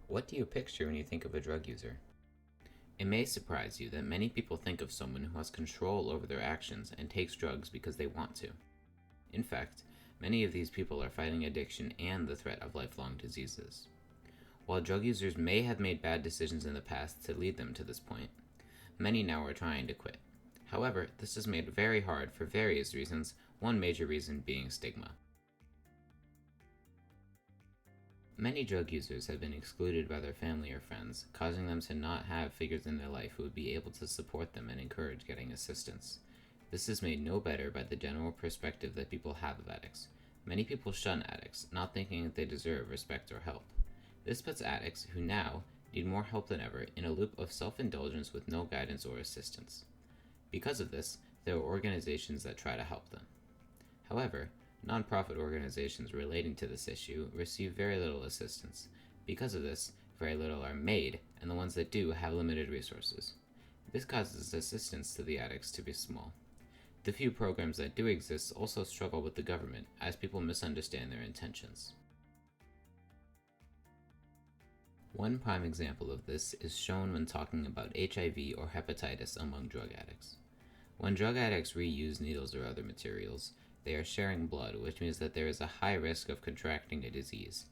What do you picture when you think of a drug user? It may surprise you that many people think of someone who has control over their actions and takes drugs because they want to. In fact, many of these people are fighting addiction and the threat of lifelong diseases. While drug users may have made bad decisions in the past to lead them to this point, many now are trying to quit. However, this is made very hard for various reasons, one major reason being stigma. Many drug users have been excluded by their family or friends, causing them to not have figures in their life who would be able to support them and encourage getting assistance. This is made no better by the general perspective that people have of addicts. Many people shun addicts, not thinking that they deserve respect or help. This puts addicts, who now need more help than ever, in a loop of self-indulgence with no guidance or assistance. Because of this, there are organizations that try to help them. However, nonprofit organizations relating to this issue receive very little assistance. Because of this, very little are made, and the ones that do have limited resources. This causes assistance to the addicts to be small. The few programs that do exist also struggle with the government, as people misunderstand their intentions. One prime example of this is shown when talking about HIV or hepatitis among drug addicts. When drug addicts reuse needles or other materials, they are sharing blood, which means that there is a high risk of contracting a disease.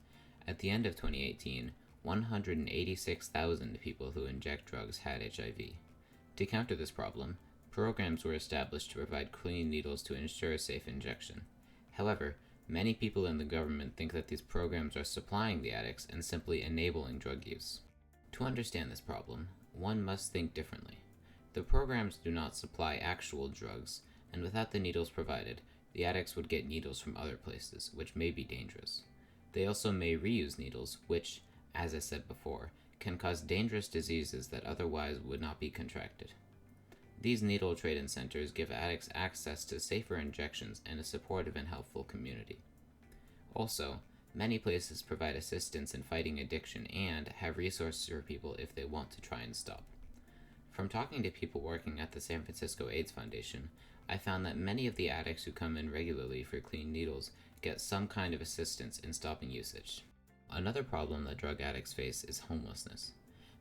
At the end of 2018, 186,000 people who inject drugs had HIV. To counter this problem, programs were established to provide clean needles to ensure safe injection. However, many people in the government think that these programs are supplying the addicts and simply enabling drug use. To understand this problem, one must think differently. The programs do not supply actual drugs, and without the needles provided, the addicts would get needles from other places, which may be dangerous. They also may reuse needles, which, as I said before, can cause dangerous diseases that otherwise would not be contracted. These needle trade-in centers give addicts access to safer injections and a supportive and helpful community. Also, many places provide assistance in fighting addiction and have resources for people if they want to try and stop. From talking to people working at the San Francisco AIDS Foundation, I found that many of the addicts who come in regularly for clean needles get some kind of assistance in stopping usage. Another problem that drug addicts face is homelessness.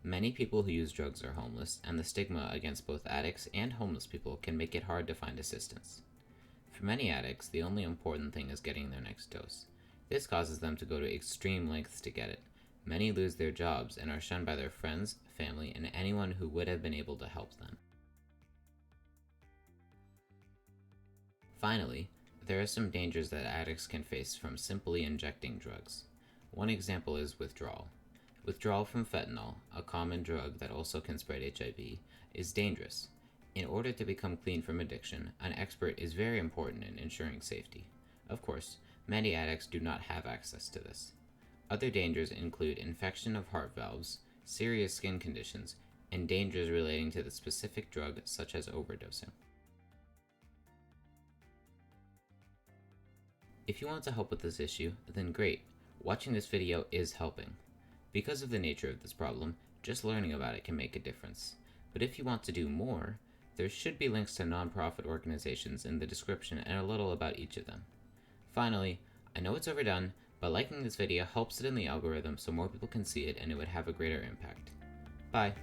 Many people who use drugs are homeless, and the stigma against both addicts and homeless people can make it hard to find assistance. For many addicts, the only important thing is getting their next dose. This causes them to go to extreme lengths to get it. Many lose their jobs and are shunned by their friends, family, and anyone who would have been able to help them. Finally, there are some dangers that addicts can face from simply injecting drugs. One example is withdrawal. Withdrawal from fentanyl, a common drug that also can spread HIV, is dangerous. In order to become clean from addiction, an expert is very important in ensuring safety. Of course, many addicts do not have access to this. Other dangers include infection of heart valves, serious skin conditions, and dangers relating to the specific drug such as overdosing. If you want to help with this issue, then great. Watching this video is helping. Because of the nature of this problem, just learning about it can make a difference. But if you want to do more, there should be links to nonprofit organizations in the description and a little about each of them. Finally, I know it's overdone, but liking this video helps it in the algorithm so more people can see it and it would have a greater impact. Bye!